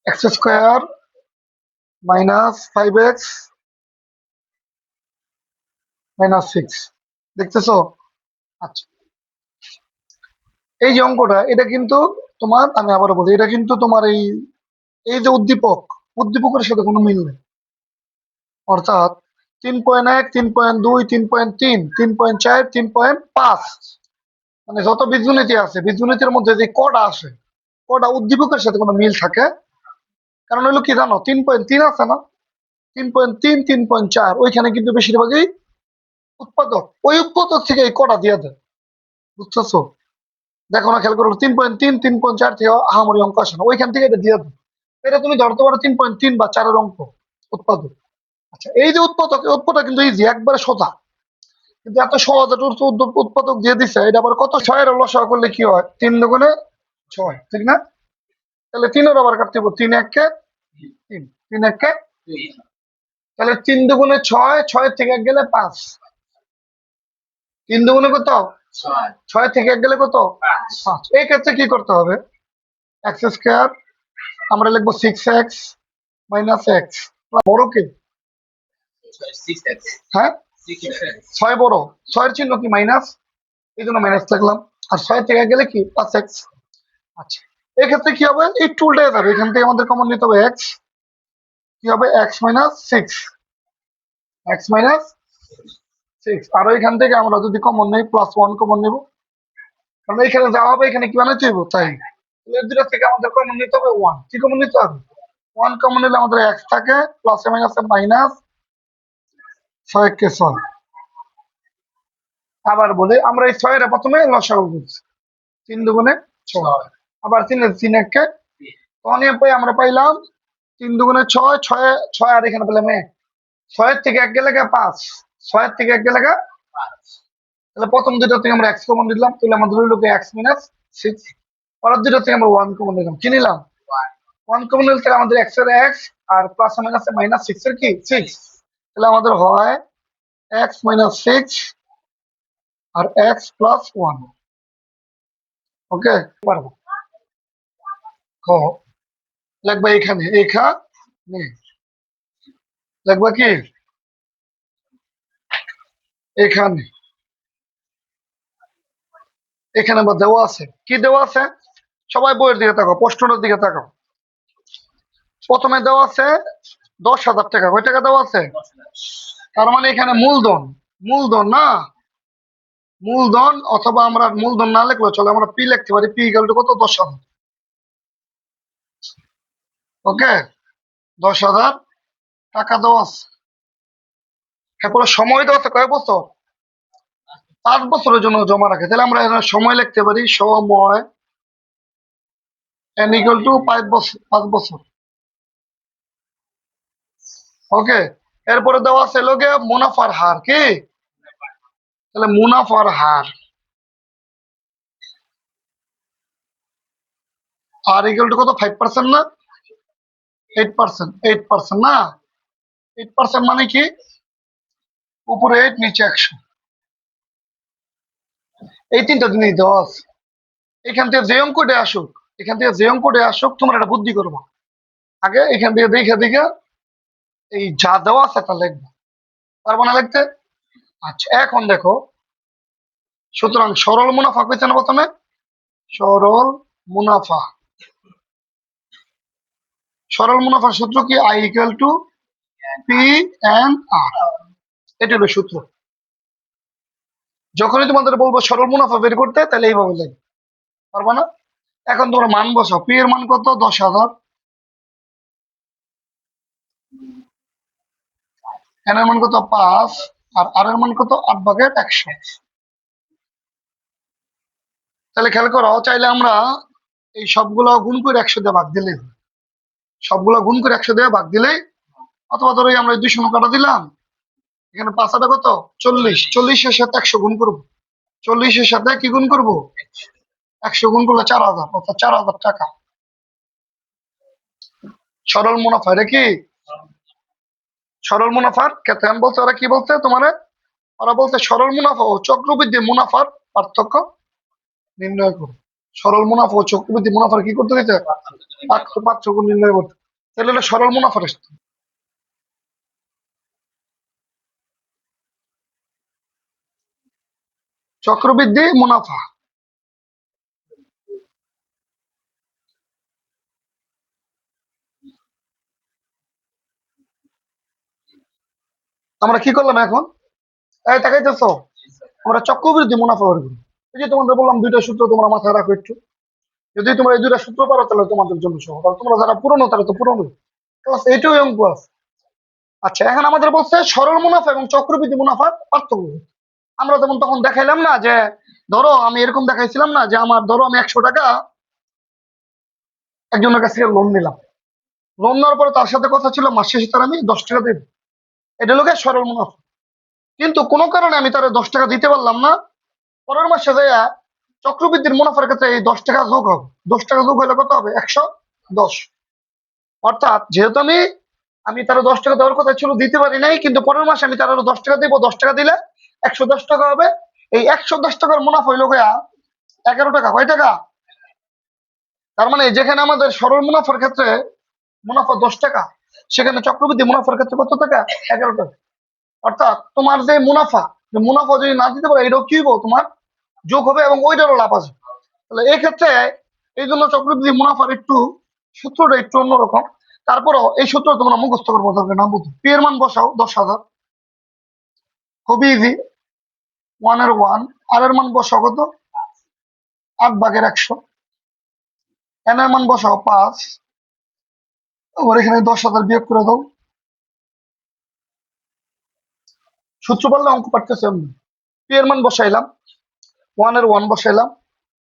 X square minus 5x minus 6, দেখতেছো? আচ্ছা, এই যে অঙ্কটা এটা কিন্তু তোমার, আমি আবারও বলি, এটা কিন্তু তোমার এই এই যে উদ্দীপকের সাথে কোনো মিল নেই। অর্থাৎ 3.1, 3.2, 3.3, 3.4, 3.5, মানে যত বীজগণিতি আছে বীজগণিতের মধ্যে যে কটা আসে, কটা উদ্দীপকের সাথে কোনো মিল থাকে। কারণ হলো কি জানো, 3.3 আছে না, 3.3, 3.4, ওইখানে কিন্তু বেশিরভাগই উৎপাদক, ওই উৎপাদক থেকে এই কটা দিয়ে দেয়, বুঝতেছো? দেখো না, খেয়াল করো, 3.3, 3.4 থেকে আহামরি অঙ্ক আসে না, ওইখান থেকে এটা দিয়ে দেয়। এটা তুমি ধরতে পারো 3.3 বা 4-এর অঙ্ক উৎপাদক। আচ্ছা, এই যে উৎপাদক, এই উৎপাদক কিন্তু ইজি, একবারে সোজা। কিন্তু এত সহজ একটা উৎপাদক দিয়ে দিছে, এটা আবার কত, 6-এর লসাগু করলে কি হয়, 3 দুগুণে 6, ঠিক না? তাহলে 3-এর আবার কাটতে হবে, 3 1 3, 3 1 তাহলে 3 দুগুণে 6, 6 থেকে 1 গেলে 5, 3 দুগুণে কত, 6 থেকে 1 গেলে কত, 5। এই ক্ষেত্রে কি করতে হবে, এক্স স্কোয়ার আমরা লিখবো 6x মাইনাস এক্স, বড় কি, হ্যাঁ 6 বড়, 6-এর চিহ্ন কি মাইনাস, এই জন্য মাইনাস লিখলাম। আর 6 থেকে গেলে কি প্লাস এক্স। আচ্ছা, এক্ষেত্রে কি হবে, একটু উল্টে যাবে, এখান থেকে আমাদের কমন নিতে হবে এক্স, কি হবে এক্স মাইনাস 6, এক্স মাইনাস 6। আর এখান থেকে আমরা যদি কমন নেই +1 কমন নেব, কারণ এখানে যা হবে এখানে কি বানাইতে হইব, তাই এর দুটো থেকে আমাদের কমন নিতে হবে 1, কি কমন নিতে হবে, 1 কমন নিলে আমাদের এক্স থাকে, প্লাসে মাইনাসে মাইনাস, 6 আবার বলি, আমরা এই 6-এর প্রথমে লসাগু করছি, 3 দুগুণে 6, আবার 3 তখন আমরা পাইলাম 3 দুগুণে 6, 6 6, আর এখানে পেলাম 1, 6-এর থেকে 1 গেলে 5, 6-এর থেকে 1 গেলে 5, তাহলে প্রথম দুটো থেকে আমরা এক্স কমন দিলাম, তাহলে আমাদের হইল এক্স মাইনাস 6। পরের দুটো থেকে আমরা 1 কমন দিলাম, কি নিলাম 1 কমন নিলে, তাহলে আমাদের এক্স এর এক্স আর প্লাস মাইনাসে মাইনাস 6 এর কি 6, তাহলে আমাদের হয় এক্স মাইনাস 6 আর এক্স প্লাস 1। ওকে, পারবো খ লাগবে এখানে, এখানে লাগবে কি, এখানে, এখানে বা দেওয়া আছে, কি দেওয়া আছে, সবাই বইয়ের দিকে তাকাও, প্রশ্নটার দিকে তাকাও। প্রথমে দেওয়া আছে 10,000 টাকা, কয় টাকা দেওয়া আছে, তার মানে এখানে মূলধন, মূলধন না, মূলধন, অথবা আমরা মূলধন না লিখলেও চলে, আমরা পি লিখতে পারি, পি ইকুয়াল টু কত, 10,000। ওকে, 10,000 টাকা দেওয়া আছে। এরপরে সময় দেওয়া আছে কয় বছর, 5 বছরের জন্য জমা রাখে, তাহলে আমরা এখানে সময় লিখতে পারি, সময় n ইকুয়াল টু 5 বছর, 5 বছর। ওকে, এরপরে দেওয়া আছে লোকে মুনাফার হার, কি, তাহলে মুনাফার হার আর ইকুয়াল টু কত, 5% না, 8%, 8% না, 8% মানে কি, উপরে 8 নিচে 100, এই তিনটা জিনিস দেওয়া আছে। এখান থেকে যে অঙ্কটা আসুক, এখান থেকে যে অঙ্কটা আসুক, তোমরা একটা বুদ্ধি করবো, আগে এখান থেকে দেখে দেখে এই যা দেওয়া আছে তা লিখবো, পারবো না লিখতে। আচ্ছা, এখন দেখো, সুতরাং সরল মুনাফা কইছে না প্রথমে, সরল মুনাফা, সরল মুনাফার সূত্র কি, I equal to P N R, এটা হলো সূত্র। যখনই তোমাদের বলবো সরল মুনাফা বের করতে, তাহলে এইভাবে লিখবে, পারবা না। এখন তোমরা মান বসাও, পি এর মান কত, 10,000, এন এর মান কত 5, আর আর এর মান কত 8/100। তাহলে খেয়াল করো, চাইলে আমরা এই সবগুলো গুণ করে 100 দিয়ে ভাগ দিলেই, সবগুলো গুণ করে 100 দিয়ে ভাগ দিলেই, অথবা ধরো আমরা 200 কাটা দিলাম, এখানে 5 কত 40, 40-এর সাথে 100 গুণ করবো, 40-এর সাথে কি গুণ করবো, 100 গুণ করলে 4,000, অর্থাৎ 4,000 টাকা সরল মুনাফা। এটা কি সরল মুনাফার ক্ষেত্রে আমি বলতে, ওরা কি বলছে তোমার, ওরা বলছে সরল মুনাফা ও চক্রবৃদ্ধি মুনাফার পার্থক্য নির্ণয় করো। সরল মুনাফা ও চক্রবৃদ্ধি মুনাফার কি করতে গেছে, পার্থক্য নির্ণয় করতে। তাহলে এটা সরল মুনাফার আসছে। চক্রবৃদ্ধি মুনাফা, আমরা কি করলাম এখন, এই তাকাইতেছো, আমরা চক্রবৃদ্ধি মুনাফা বের করি। এই যে তোমাদের বললাম দুইটা সূত্র তোমরা মাথায় রাখো একটু, যদি তোমরা এই দুইটা সূত্র পারো তাহলে তোমাদের জন্য সহজ, আর তোমরা যারা পুরনো তারা তো পুরনো ক্লাস এইটাও অঙ্ক আছে। আচ্ছা, এখন আমাদের বলছে সরল মুনাফা এবং চক্রবৃদ্ধি মুনাফার পার্থক্য। আমরা যেমন তখন দেখাইলাম না যে, ধরো আমি এরকম দেখাইছিলাম না যে আমার ধরো আমি 100 টাকা একজনের কাছ থেকে লোন নিলাম, লোন নেওয়ার পরে তার সাথে কথা ছিল মাস শেষে তার আমি 10 টাকা দেব, এটা লোকের সরল মুনাফা। কিন্তু কোনো কারণে আমি তার 10 টাকা দিতে পারলাম না, পরের মাসে যাইয়া চক্রবৃদ্ধির মুনাফার ক্ষেত্রে এই 10 টাকা যোগ হবে, 10 টাকা যোগ হলে কত হবে, 110। অর্থাৎ যেহেতু আমি আমি তার 10 টাকা দেওয়ার কথা ছিল, দিতে পারি নাই, কিন্তু পরের মাসে আমি তার আরো 10 টাকা দিব, 10 টাকা দিলে 110 টাকা হবে। এই 110 টাকার মুনাফা হইল গিয়া 11 টাকা। কয় টাকা? তার মানে যেখানে আমাদের সরল মুনাফার ক্ষেত্রে মুনাফা 10 টাকা, সেখানে চক্রবৃদ্ধি মুনাফার ক্ষেত্রে কত টাকা, 11 টাকা। অর্থাৎ তোমার যে মুনাফা, মুনাফা যদি না দিতে পারো এটাও কি হইব, তোমার যোগ হবে এবং ওইটারও লাভ আছে। তাহলে এই ক্ষেত্রে এই জন্য চক্রবৃদ্ধি মুনাফার একটু সূত্রটা একটু অন্যরকম। তারপরও এই সূত্র তোমরা মুখস্থ করবো, দরকার না বুঝো। পি এর মান বসাও 10,000, খুবই ইজি, 1 এর 1। আর এর মান বসাও কত, 8/100। এন এর মান বসাও 5, আবার এখানে 10,000 বিয়োগ করে দাও। সূত্র পারলে অঙ্ক পারতেছে এমনি। পি এর মান বসাইলাম, 1 এর 1 বসাইলাম,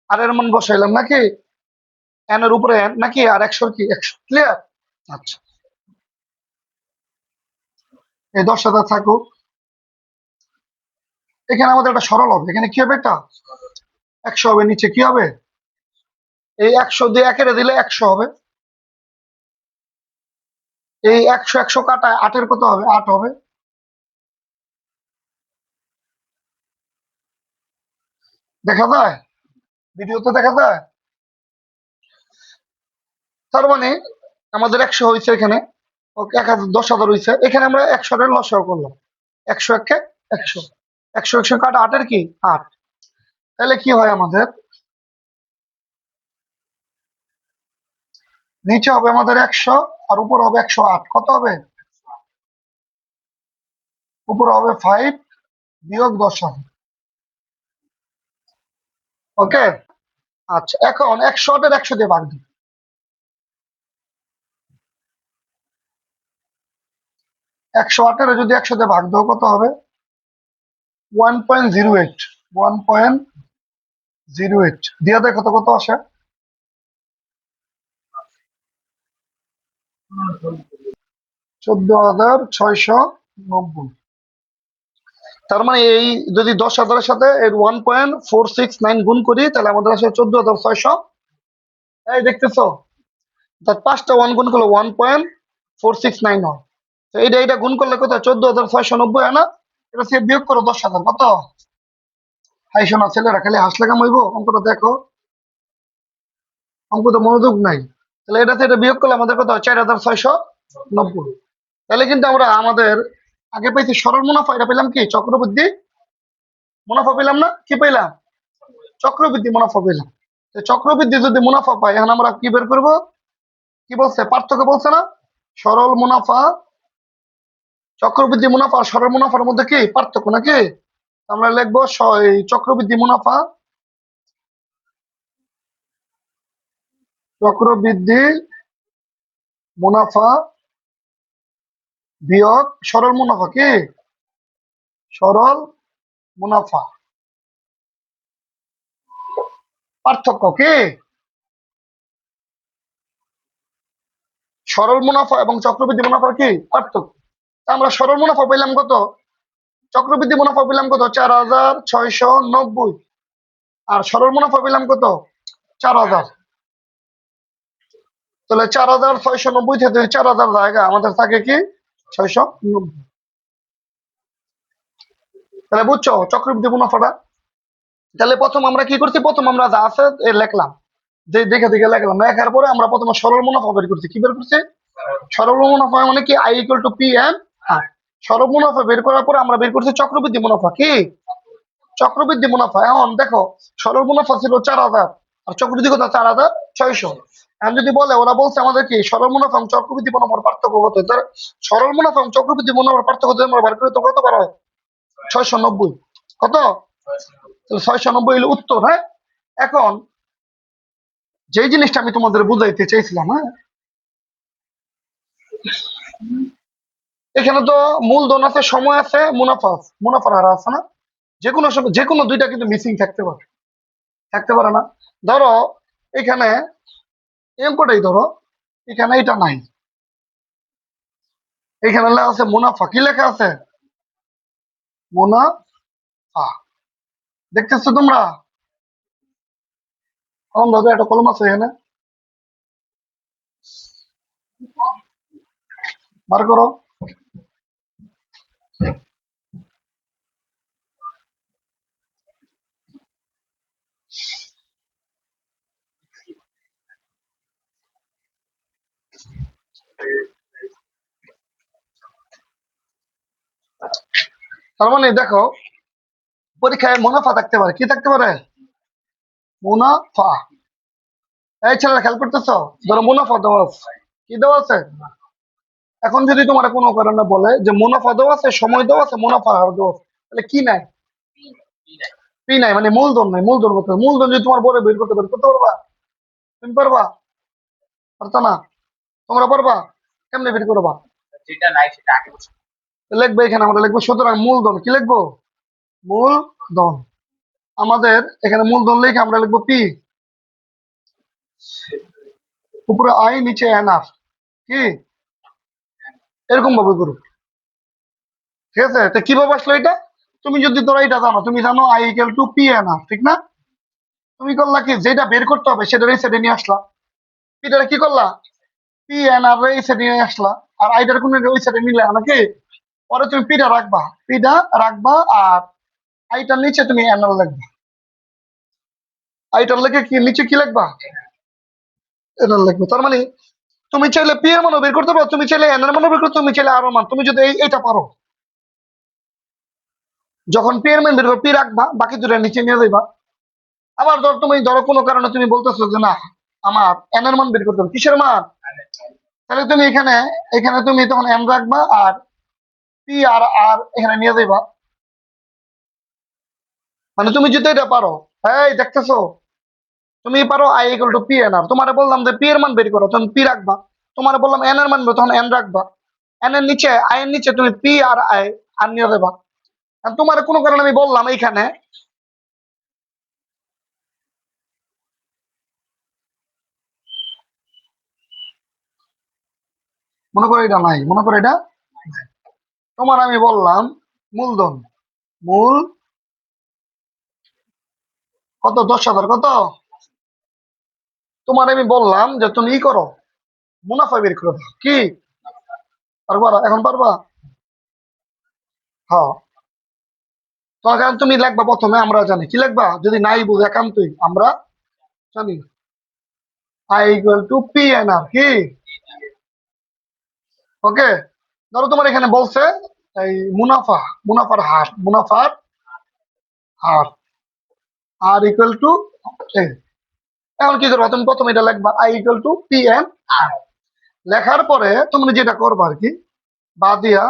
আর এর মান বসাইলাম নাকি, এন এর উপরে এন নাকি, আর 100 কি 100, ক্লিয়ার? আচ্ছা, এই 10,000 থাকুক। এখানে আমাদের একটা সরল হবে, এখানে কি হবে, একটা 100 হবে, নিচে কি হবে, এই 100 দিয়ে একেরে দিলে 100 হবে। এই 100 কাটায় 8 এর কত হবে, 8 হবে। দেখা যায়, ভিডিওতে দেখা যায়। তার মানে আমাদের 100 হয়েছে এখানে, 10,000 হয়েছে, এখানে আমরা 100 লসাও করলাম, 100 একে 100, 100 কাটা 8 এর কি 8। তাহলে কি হয় আমাদের, নিচে হবে আমাদের 100 আর উপর হবে 108, কত হবে, উপর হবে 5 বিয়োগ 10,000। ওকে, আচ্ছা, এখন 108 এর 100 দিয়ে ভাগ দিই। 108 এর যদি 100 দিয়ে ভাগ দাও কত হবে, 1.08, 1.08 দিয়ে দেখো তো কত আসে, 14,690। তার মানে এই যদি 10,000 এর সাথে এর 1.469 গুণ করি, তাহলে আমাদের আসে 14,600। এই দেখতেছো, তার 5টা 1 গুণ করলে 1.469 হয়। তো এইটা গুণ করলে কত, 14,690 হয় না? এটা সে বিয়োগ করো 10,000, কত, হাইশো না ছেলেরা, খালি হাসলে কাম হইব, অঙ্কটা দেখো, অঙ্ক তো মনোযোগ নাই। তাহলে এটা থেকে এটা বিয়োগ করলে আমাদের কত হয়, 4,690। তাহলে কিন্তু আমরা আমাদের আগে পাইছি সরল মুনাফা, এটা পেলাম কি, চক্রবৃদ্ধি মুনাফা পেলাম না, কি পেলাম, চক্রবৃদ্ধি মুনাফা পেলাম। তো চক্রবৃদ্ধি যদি মুনাফা পাই, এখন আমরা কি বের করব, কি বলছে, পার্থক্য বলছে না, সরল মুনাফা, চক্রবৃদ্ধি মুনাফা আর সরল মুনাফার মধ্যে কি পার্থক্য নাকি। আমরা লিখবো এই চক্রবৃদ্ধি মুনাফা, চক্রবৃদ্ধি মুনাফা বিয়োগ সরল মুনাফা, কি সরল মুনাফা, পার্থক্য কি, সরল মুনাফা এবং চক্রবৃদ্ধি মুনাফার কি পার্থক্য। আমরা সরল মুনাফা পেলাম কত, চক্রবৃদ্ধি মুনাফা পেলাম কত, 4,690, আর সরল মুনাফা পেলাম কত, 4,000। তাহলে 4,690 থেকে 4,000 জায়গা আমাদের থাকে কি 690। তাহলে বুঝছো চক্রবৃদ্ধি মুনাফাটা, তাহলে প্রথম আমরা কি করছি, প্রথম আমরা যা আছে লিখলাম, যে দেখে দেখে লিখলাম, লেখার পরে আমরা প্রথমে সরল মুনাফা বের করছি। কি বের করছি? সরল মুনাফা মানে কি, I equal to P N R. সরল মুনাফা বের করার পরে আমরা বের করছি চক্রবৃদ্ধি মুনাফা। কি চক্রবৃদ্ধি মুনাফা? এখন দেখো, সরল মুনাফা ছিল 4,000 আর চক্রবৃদ্ধি কত? 4,600। এখন যদি বলে, ওরা বলছে আমাদের কি সরল মুনাফা এবং চক্রবৃদ্ধি মুনাফার পার্থক্য কত, সরল মুনাফা এবং চক্রবৃদ্ধি মুনাফার পার্থক্য যদি আমরা বার করি তো কত বার হয়? 690। কত? 690 হলো উত্তর। হ্যাঁ, এখন যেই জিনিসটা আমি তোমাদের বুঝাইতে চাইছিলাম, হ্যাঁ, এখানে তো মূলধন আছে, সময় আছে, মুনাফা আছে, মুনাফার হার আছে না? যে কোনো সময় যে কোনো দুইটা কিন্তু মিসিং থাকতে পারে, থাকতে পারে না? ধরো এখানে এই অঙ্কটাই ধরো, এখানে এটা নাই, এখানে লেখা আছে মুনাফা। কি লেখা আছে? মুনাফা। দেখতেছো তোমরা? কলম ধরো, একটা কলম আছে এখানে, বার করো। তার মানে দেখো, পরীক্ষায় মুনাফা থাকতে পারে। কি থাকতে পারে? মুনাফা। এই ছেলেরা খেয়াল করতেছ? ধরো মুনাফা দেওয়া আছে, কি দেওয়া আছে? এখন যদি তোমার কোনো কারণে বলে যে মুনাফা দেওয়া আছে, সময় দেওয়া আছে, মুনাফার হার দেওয়া আছে, তাহলে কি নাই? পি নাই, মানে মূলধন নাই। মূলধন করতে হবে। মূলধন যদি তোমার বলে বের করতে পারবে, করতে পারবা? তুমি পারবা? পারতো না? তোমরা পারবা? কেমনে বের করবা? যেটা নাই সেটা আগে লিখবে। এখানে আমরা লিখবো, সুতরাং মূলধন। কি লিখবো? মূলধন। আমাদের এখানে মূলধন লিখে আমরা লিখবো পি, উপরে আই, নিচে এন আর। কি এরকম ভাবে করো, ঠিক আছে? তো কিভাবে আসলো এটা? তুমি যদি ধরো এটা জানো, তুমি জানো I equal to P N R, ঠিক না? তুমি করলা কি, যেটা বের করতে হবে সেটা এই সাইডে নিয়ে আসলা। পিটা কি করলা? পি এন আর এই সাইডে নিয়ে আসলা। আর আইটার কোন ওই সাইডে নিলে নাকি? পরে তুমি পিটা রাখবা, পিটা রাখবা, আর আইটার নিচে তুমি এন আর লিখবা। আইটার লেখে কি নিচে কি লিখবা? এন আর লিখবে। তার মানে তুমি চাইলে পি এর মানও বের করতে পারো, তুমি চাইলে এন এর মানও বের করতে, তুমি চাইলে আর মান, তুমি যদি এইটা পারো, যখন পি এর মান বের করো পি রাখবা, বাকি দুটো নিচে নিয়ে যাইবা। আবার ধর তুমি ধরো কোনো কারণে তুমি বলতেছো যে না, আমার এন এর মান বের করতে হবে। কিসের মান? তাহলে তুমি এখানে, এখানে তুমি তখন এন রাখবা, আর পি আর আর এখানে নিয়ে যাইবা। মানে তুমি যদি এটা পারো, এই দেখতেছো, তুমি পারো I equal to P N R. তোমার বললাম যে পি এর মান বের করো, তখন পি রাখবা। তোমার বললাম এন এর মান বের, তখন এন রাখবা। এন এর নিচে, আই এর নিচে তুমি পি আর আই আর নিয়ে যাবা। আর তোমার কোনো কারণে আমি বললাম এইখানে, মনে করো এটা নাই, মনে করো এটা তোমার আমি বললাম মূলধন, মূল কত? 10,000। কত? তোমার আমি বললাম যে তুমি ই করো, মুনাফা বের করে দাও। কি পারবা? এখন পারবা? হ্যাঁ। তোমার কারণ তুমি লিখবা প্রথমে, আমরা জানি কি লিখবা, যদি নাই বুঝে একান্তই আমরা জানি I equal to P N R. কি ওকে? ধরো তোমার এখানে বলছে এই মুনাফা, মুনাফার হার, মুনাফার হার আর ইকুয়াল টু। এখন কি করবা, তুমি প্রথমে এটা লিখবা I equal to P N R. লেখার পরে তুমি যেটা করবা আর কি, বা দিয়া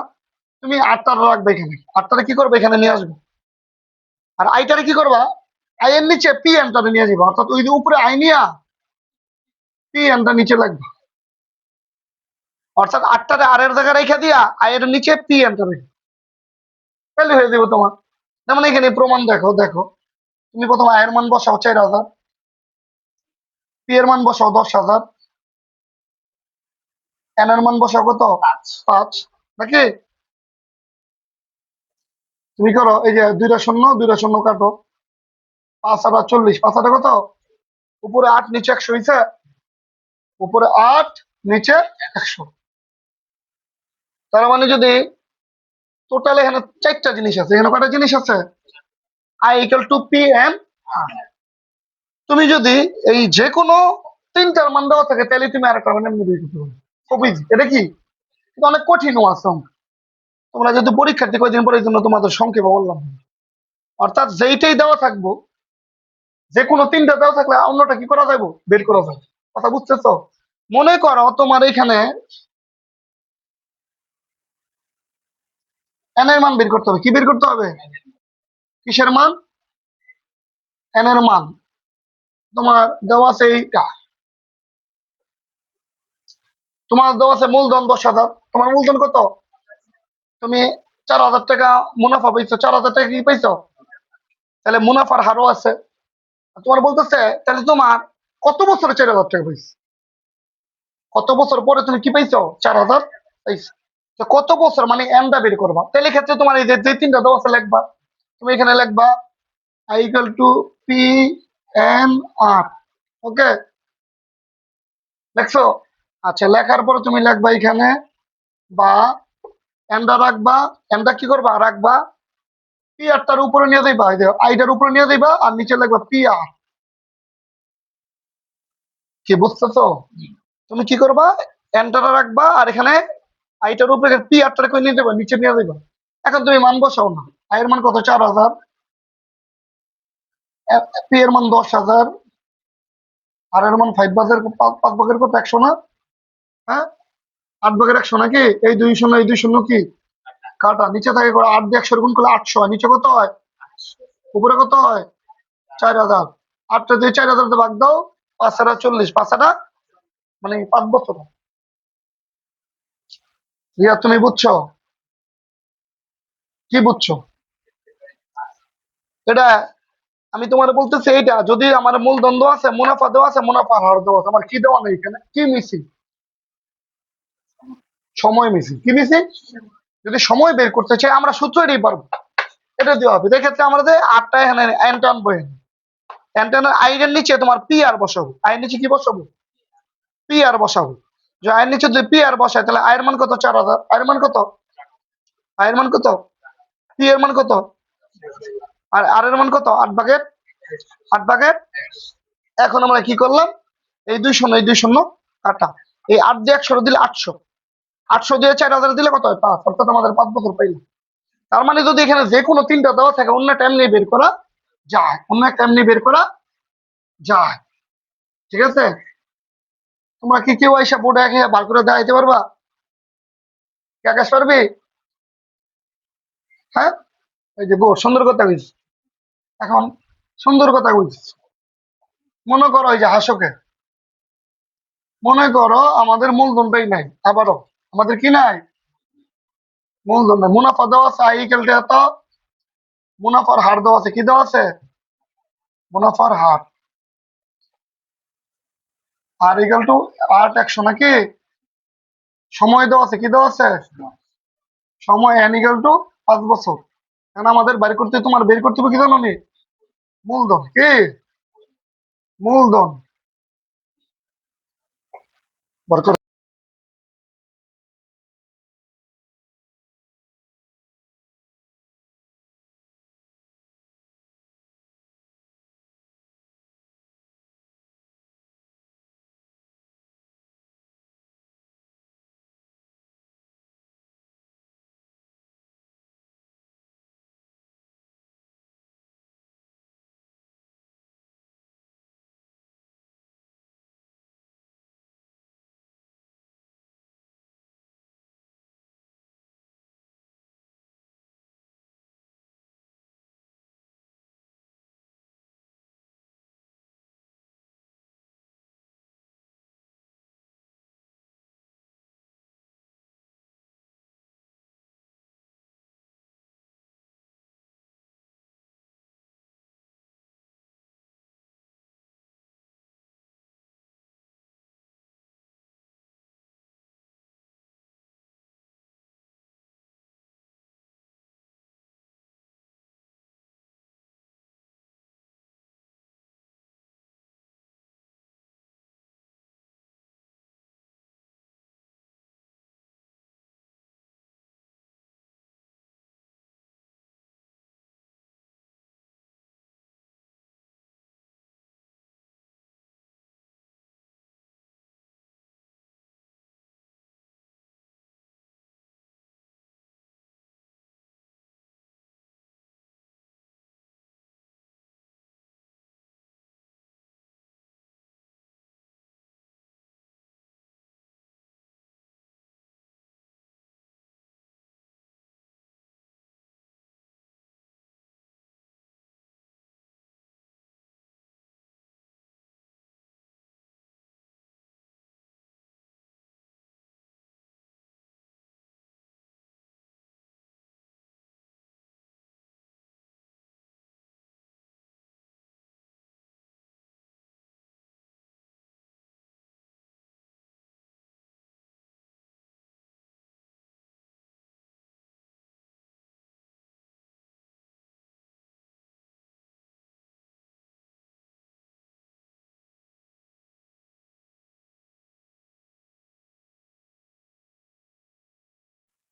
তুমি আটটা রাখবে এখানে, আটটারে কি করবে এখানে নিয়ে আসবে। আর আইটারে কি করবা, আই এর নিচে পি এনটারে নিয়ে যাবা। অর্থাৎ ওই যে উপরে আই নিয়া পি এনটা নিচে লাগবে। অর্থাৎ আটটারে আর এর জায়গায় রেখে দিয়া আই এর নিচে পি এনটা রেখে, তাহলে হয়ে যাবে তোমার। যেমন এখানে প্রমাণ দেখো, দেখো তুমি প্রথম আয়ের মান বসাও 4,000, পি এর মান বসাও 10,000, এন এর মান বসাও কত? 5। নাকি? তুমি করো, এই যে দুইটা শূন্য, দুইটা শূন্য কাটো, 5 আর 40, 5 কত? উপরে 8, নিচে 100 হয়েছে। উপরে 8, নিচে 100। তার মানে যদি টোটাল এখানে চারটা জিনিস আছে, এখানে কয়টা জিনিস আছে? I equal to P N হ্যাঁ, তুমি যদি এই যে কোনো তিনটার মান দেওয়া থাকে তাহলে তুমি আরেকটা মান এমনি বের করতে পারো। খুব easy। এটা কি, এটা অনেক কঠিনও আছে অঙ্ক। তোমরা যদি পরীক্ষার্থী কয়দিন পরে, এই জন্য তোমাদের সংক্ষেপে বললাম। অর্থাৎ যেইটাই দেওয়া থাকবো, যে কোনো তিনটা দেওয়া থাকলে অন্যটা কি করা যাবে, বের করা যাবে। কথা বুঝতেছো? মনে করো তোমার এখানে এন এর মান বের করতে হবে। কি বের করতে হবে? কিসের মান? এন এর মান। তোমার দেওয়া আছে এইটা, তোমার দেওয়া আছে মূলধন 10,000। তোমার মূলধন কত? তুমি 4,000 টাকা মুনাফা পাইছো, 4,000 টাকা কি পাইছো? তাহলে মুনাফার হারও আছে। তোমার বলতেছে তাহলে তোমার কত বছরে 4,000 টাকা পাইছো? কত বছর পরে তুমি কি পাইছো? 4,000 পাইছো। তো কত বছর মানে এনটা বের করবা। তাহলে ক্ষেত্রে তোমার এই যে যে তিনটা দেওয়া আছে লিখবা। তুমি এখানে লিখবা I equal to P N R. Okay, লিখছো? আচ্ছা, লেখার পরে তুমি লিখবা এখানে বা এনটা রাখবা। এনটা কি করবা? রাখবা পি আর টার উপরে নিয়ে যাইবা, এই যে আইটার উপরে নিয়ে যাইবা আর নিচে লিখবা পি আর। কি বুঝতেছো? তুমি কি করবা? এনটা রাখবা আর এখানে আইটার উপরে পি আর টার করে নিয়ে যাবা, নিচে নিয়ে যাইবা। এখন তুমি মান বসাও না। আই এর মান কত? 4,000। পি এর মান 10,000। আর এর মান 5 ভাগের 5 ভাগের কত? 100 না? হ্যাঁ, 8 ভাগের 100 নাকি? এই 2 শূন্য, এই 2 শূন্য কি কাটা, নিচে থাকে করে 8 দিয়ে 100 গুণ করলে 800 হয়। নিচে কত হয়? উপরে কত হয়? 4,000। 8টা দিয়ে 4,000 ভাগ দাও, 5 আর 40, 5 মানে 5 বছর। রিয়া তুমি বুঝছো? কি বুঝছো? এটা আমি তোমার বলতেছি, এইটা যদি আমার মূলধন দেওয়া আছে, মুনাফা দেওয়া আছে, মুনাফার হার দেওয়া আছে, আমার কি দেওয়া নেই এখানে? কি মিসিং? সময় মিসিং। কি মিসিং? যদি সময় বের করতে চাই আমরা সূত্র এটাই পারবো, এটা দেওয়া হবে। এক্ষেত্রে আমাদের 8টা এখানে এন্টন বই, এন্টনের আইনের নিচে তোমার পি আর বসাবো। আইনের নিচে কি বসাবো? পি আর বসাবো। যে আইনের নিচে যদি পি আর বসায় তাহলে আয়ের মান কত? 4,000। আয়ের মান কত? আয়ের মান কত? পি এর মান কত? আর আর এর মান কত? 8 ভাগের 8 ভাগের। এখন আমরা কি করলাম? এই 2 শূন্য, এই 2 শূন্য কাটা। এই 8 দিয়ে 100 দিলে 800। 800 দিয়ে 4,000 দিলে কত হয়? 5। অর্থাৎ আমাদের 5 বছর পাইলাম। তার মানে যদি এখানে যে কোনো তিনটা দেওয়া থাকে, অন্য টাইম নিয়ে বের করা যায়, অন্য টাইম নিয়ে বের করা যায়। ঠিক আছে? তোমরা কি কেউ এসে বোর্ডে একে বার করে দেখাইতে পারবা? কে আকাশ পারবি? হ্যাঁ, এই যে বোর্ড সুন্দর কথা বলছি। এখন সুন্দর কথা বলছি। মনে করো এই যে হাসকে, মনে করো আমাদের মূলধনটাই নাই। আবারও আমাদের কি নাই? মূলধন নাই। মুনাফা দেওয়া আছে আই ইকুয়াল টু এত, মুনাফার হার দেওয়া আছে। কি দেওয়া আছে? মুনাফার হার। আর ইকুয়াল টু 8 100 নাকি? সময় দেওয়া আছে। কি দেওয়া আছে? সময় এন ইকুয়াল টু 5 বছর। এখন আমাদের বের করতে, তোমার বের করতে হবে কি জানো নি? মূলধন। কি? মূলধন বার করো।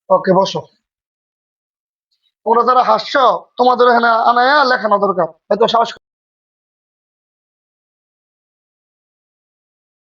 ওকে, বসো। তোমরা যারা হাসছো, তোমাদের এখানে আনায়া লেখানো দরকার, হয়তো সাহস